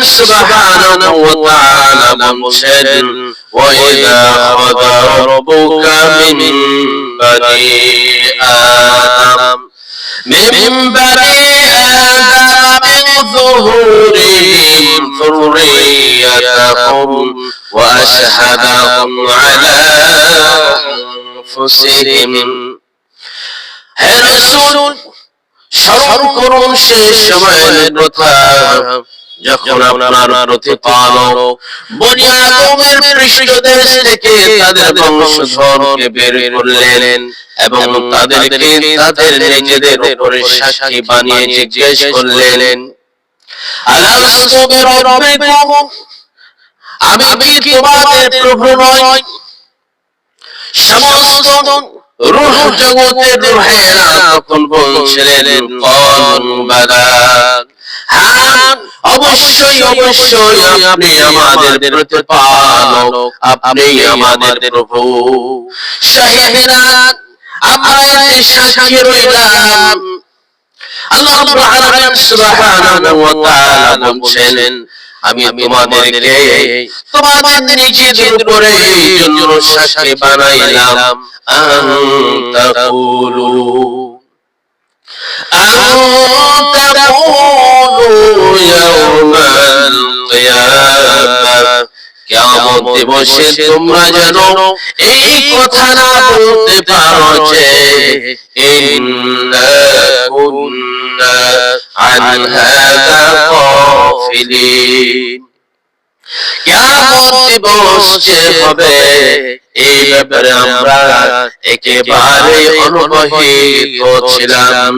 সুবহানাহু ওয়া তাআলা বলছেন وَإِذَا أَخَذَ رَبُّكَ مِن بَنِي آدَمَ من ظهورهم ذريتهم وأشهدهم على أنفسهم হে রাসূল স্মরণ করুন সেই সময়ের কথা যখন আপনার প্রতিপালক বনি আদমের পৃষ্ঠদেশ থেকে তাদের বংশধরকে বের করলেন এবং তাদেরকে তাদের নিজেদের উপরে সাক্ষী বানিয়ে জিজ্ঞেস করলেন আলাস্তু বিরাব্বিকুম আমি কি তোমাদের প্রভু নই সমস্ত রূহ জগতের রূহেরা তখন বলছিলেন ক্বালু বালা হ্যাঁ অবশ্যই অবশ্যই আপনি আমাদের প্রতিপালক আপনি আমাদের প্রভু শাহিদনা আমরা এতে সাক্ষী রইলাম আল্লাহ রাব্বুল আলামিন সুবহানাহু ওয়া তাআলা বলছেন আমি তোমাদেরকে তোমাদের নিজেদের উপরে এই জন্য সাক্ষী বানাইলাম তাকুলু ইয়াউমাল কিয়ামা কিয়ামত দিবসে তোমরা যেন এই কথা না বলতে পারো যে ইন্না কুন্না আন হাযা গাফিলিন কিয়ামত দিবস যে হবে এই ব্যাপারে আমরা একেবারে অনবহিত ছিলাম